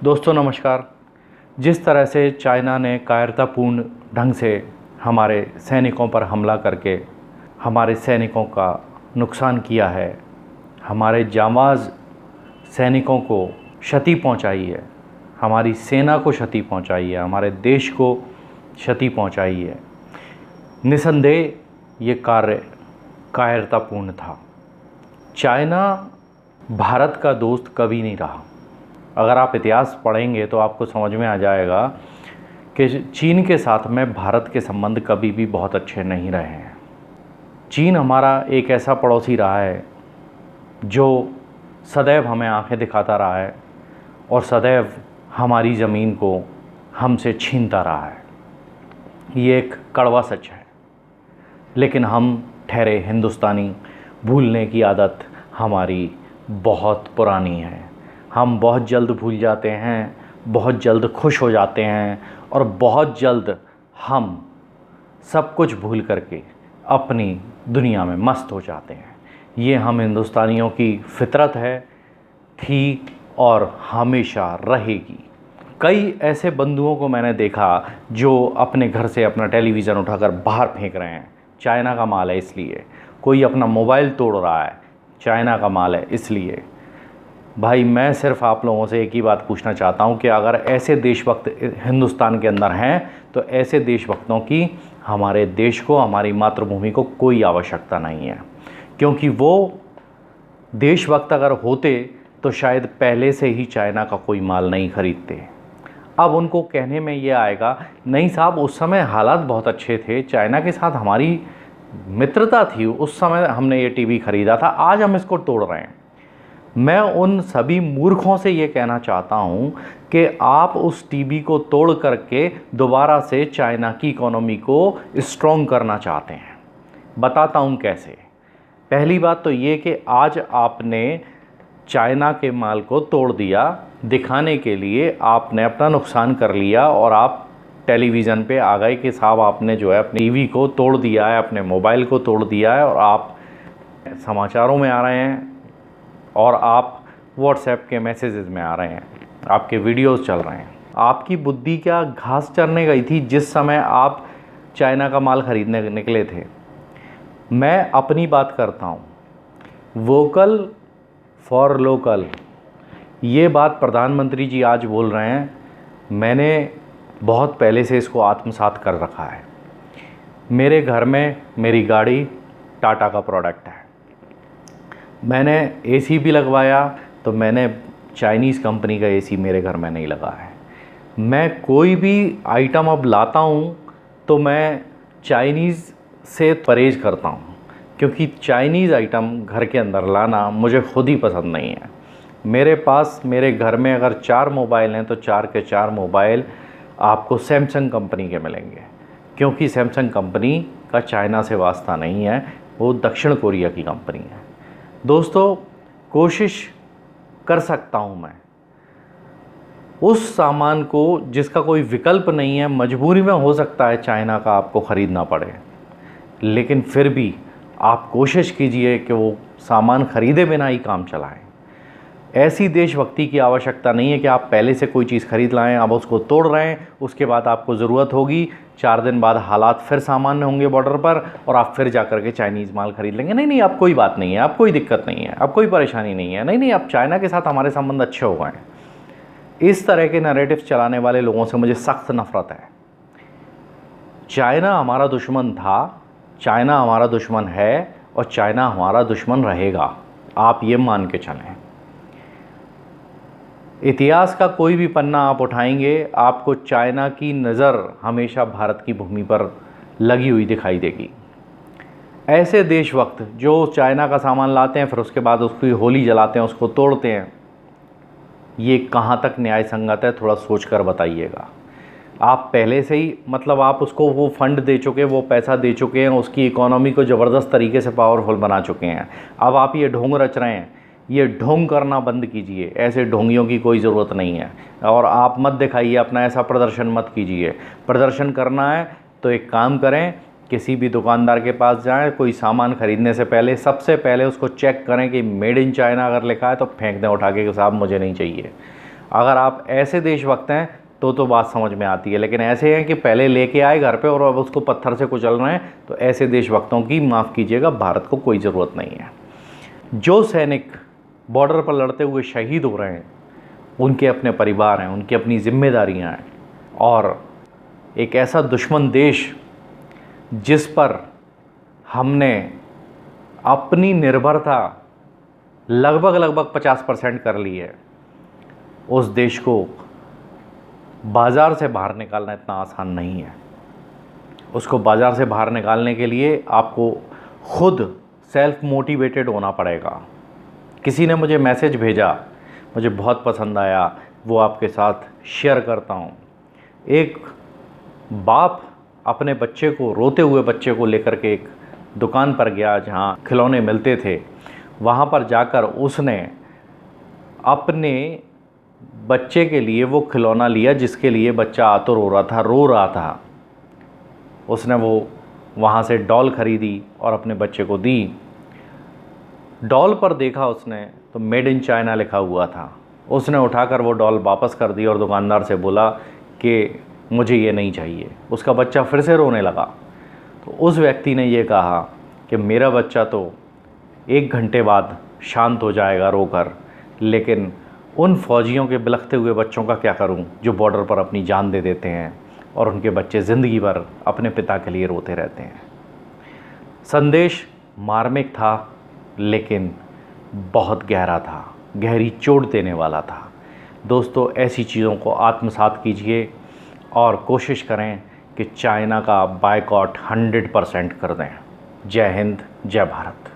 दोस्तों नमस्कार। जिस तरह से चाइना ने कायरतापूर्ण ढंग से हमारे सैनिकों पर हमला करके हमारे सैनिकों का नुकसान किया है, हमारे जांबाज सैनिकों को क्षति पहुंचाई है, हमारी सेना को क्षति पहुंचाई है, हमारे देश को क्षति पहुंचाई है, निसंदेह ये कार्य कायरतापूर्ण था। चाइना भारत का दोस्त कभी नहीं रहा। अगर आप इतिहास पढ़ेंगे तो आपको समझ में आ जाएगा कि चीन के साथ में भारत के संबंध कभी भी बहुत अच्छे नहीं रहे हैं। चीन हमारा एक ऐसा पड़ोसी रहा है जो सदैव हमें आंखें दिखाता रहा है और सदैव हमारी ज़मीन को हमसे छीनता रहा है। ये एक कड़वा सच है, लेकिन हम ठहरे हिंदुस्तानी, भूलने की आदत हमारी बहुत पुरानी है। हम बहुत जल्द भूल जाते हैं, बहुत जल्द खुश हो जाते हैं और बहुत जल्द हम सब कुछ भूल करके अपनी दुनिया में मस्त हो जाते हैं। ये हम हिंदुस्तानियों की फितरत है, थी और हमेशा रहेगी। कई ऐसे बंधुओं को मैंने देखा जो अपने घर से अपना टेलीविज़न उठाकर बाहर फेंक रहे हैं, चाइना का माल है इसलिए। कोई अपना मोबाइल तोड़ रहा है, चाइना का माल है इसलिए। भाई मैं सिर्फ आप लोगों से एक ही बात पूछना चाहता हूं कि अगर ऐसे देशभक्त हिंदुस्तान के अंदर हैं तो ऐसे देशभक्तों की हमारे देश को, हमारी मातृभूमि को कोई आवश्यकता नहीं है, क्योंकि वो देशभक्त अगर होते तो शायद पहले से ही चाइना का कोई माल नहीं खरीदते। अब उनको कहने में ये आएगा, नहीं साहब उस समय हालात बहुत अच्छे थे, चाइना के साथ हमारी मित्रता थी, उस समय हमने ये टीवी ख़रीदा था, आज हम इसको तोड़ रहे हैं। मैं उन सभी मूर्खों से ये कहना चाहता हूँ कि आप उस टीवी को तोड़ करके दोबारा से चाइना की इकोनॉमी को स्ट्रॉन्ग करना चाहते हैं। बताता हूँ कैसे। पहली बात तो ये कि आज आपने चाइना के माल को तोड़ दिया, दिखाने के लिए आपने अपना नुकसान कर लिया और आप टेलीविज़न पे आ गए कि साहब आपने जो है अपनी टीवी को तोड़ दिया है, अपने मोबाइल को तोड़ दिया है, और आप समाचारों में आ रहे हैं और आप व्हाट्सएप के मैसेजेस में आ रहे हैं, आपके वीडियोस चल रहे हैं। आपकी बुद्धि क्या घास चरने गई थी जिस समय आप चाइना का माल ख़रीदने निकले थे? मैं अपनी बात करता हूँ, वोकल फॉर लोकल, ये बात प्रधानमंत्री जी आज बोल रहे हैं। मैंने बहुत पहले से इसको आत्मसात कर रखा है। मेरे घर में मेरी गाड़ी टाटा का प्रोडक्ट है। मैंने एसी भी लगवाया तो मैंने चाइनीज़ कंपनी का एसी मेरे घर में नहीं लगा है। मैं कोई भी आइटम अब लाता हूँ तो मैं चाइनीज़ से परहेज़ करता हूँ, क्योंकि चाइनीज़ आइटम घर के अंदर लाना मुझे खुद ही पसंद नहीं है। मेरे पास मेरे घर में अगर 4 मोबाइल हैं तो 4 के 4 मोबाइल आपको सैमसंग कंपनी के मिलेंगे, क्योंकि सैमसंग कंपनी का चाइना से वास्ता नहीं है, वो दक्षिण कोरिया की कंपनी है। दोस्तों कोशिश कर सकता हूँ मैं उस सामान को जिसका कोई विकल्प नहीं है, मजबूरी में हो सकता है चाइना का आपको ख़रीदना पड़े, लेकिन फिर भी आप कोशिश कीजिए कि वो सामान ख़रीदे बिना ही काम चलाएं। ऐसी देशभक्ति की आवश्यकता नहीं है कि आप पहले से कोई चीज़ ख़रीद लाएं, अब उसको तोड़ रहे हैं, उसके बाद आपको ज़रूरत होगी, 4 दिन बाद हालात फिर सामान्य होंगे बॉर्डर पर और आप फिर जा कर के चाइनीज़ माल ख़रीद लेंगे। नहीं नहीं, अब कोई बात नहीं है, अब कोई दिक्कत नहीं है, अब कोई परेशानी नहीं है, नहीं नहीं, अब चाइना के साथ हमारे संबंध अच्छे हो गए हैं। इस तरह के नैरेटिव्स चलाने वाले लोगों से मुझे सख्त नफ़रत है। चाइना हमारा दुश्मन था, चाइना हमारा दुश्मन है और चाइना हमारा दुश्मन रहेगा, आप ये मान के चलें। इतिहास का कोई भी पन्ना आप उठाएंगे, आपको चाइना की नज़र हमेशा भारत की भूमि पर लगी हुई दिखाई देगी। ऐसे देशभक्त जो चाइना का सामान लाते हैं फिर उसके बाद उसकी होली जलाते हैं, उसको तोड़ते हैं, ये कहाँ तक न्याय संगत है? थोड़ा सोच कर बताइएगा। आप पहले से ही मतलब आप उसको वो फंड दे चुके, वो पैसा दे चुके हैं, उसकी इकोनॉमी को ज़बरदस्त तरीके से पावरफुल बना चुके हैं। अब आप ये ढोंग रच रहे हैं, ये ढोंग करना बंद कीजिए। ऐसे ढोंगियों की कोई ज़रूरत नहीं है और आप मत दिखाइए अपना, ऐसा प्रदर्शन मत कीजिए। प्रदर्शन करना है तो एक काम करें, किसी भी दुकानदार के पास जाएं, कोई सामान ख़रीदने से पहले सबसे पहले उसको चेक करें कि मेड इन चाइना अगर लिखा है तो फेंक दें उठा के कि साहब मुझे नहीं चाहिए। अगर आप ऐसे देशभक्त हैं तो बात समझ में आती है, लेकिन ऐसे हैं कि पहले लेके आए घर पे और अब उसको पत्थर से कुचल रहे हैं, तो ऐसे देशभक्तों की माफ़ कीजिएगा भारत को कोई ज़रूरत नहीं है। जो सैनिक बॉर्डर पर लड़ते हुए शहीद हो रहे हैं उनके अपने परिवार हैं, उनकी अपनी जिम्मेदारियां हैं, और एक ऐसा दुश्मन देश जिस पर हमने अपनी निर्भरता लगभग 50% कर ली है, उस देश को बाज़ार से बाहर निकालना इतना आसान नहीं है। उसको बाज़ार से बाहर निकालने के लिए आपको खुद सेल्फ मोटिवेटेड होना पड़ेगा। किसी ने मुझे मैसेज भेजा, मुझे बहुत पसंद आया, वो आपके साथ शेयर करता हूँ। एक बाप अपने बच्चे को, रोते हुए बच्चे को लेकर के एक दुकान पर गया जहाँ खिलौने मिलते थे। वहाँ पर जाकर उसने अपने बच्चे के लिए वो खिलौना लिया जिसके लिए बच्चा आतुर हो रहा था, रो रहा था। उसने वो वहाँ से डॉल ख़रीदी और अपने बच्चे को दी। डॉल पर देखा उसने तो मेड इन चाइना लिखा हुआ था। उसने उठाकर वो डॉल वापस कर दी और दुकानदार से बोला कि मुझे ये नहीं चाहिए। उसका बच्चा फिर से रोने लगा। तो उस व्यक्ति ने ये कहा कि मेरा बच्चा तो 1 घंटे बाद शांत हो जाएगा रोकर, लेकिन उन फौजियों के बिलखते हुए बच्चों का क्या करूं जो बॉर्डर पर अपनी जान दे देते हैं और उनके बच्चे ज़िंदगी भर अपने पिता के लिए रोते रहते हैं। संदेश मार्मिक था, लेकिन बहुत गहरा था, गहरी चोट देने वाला था। दोस्तों, ऐसी चीज़ों को आत्मसात कीजिए और कोशिश करें कि चाइना का बायकॉट 100% कर दें। जय हिंद, जय भारत।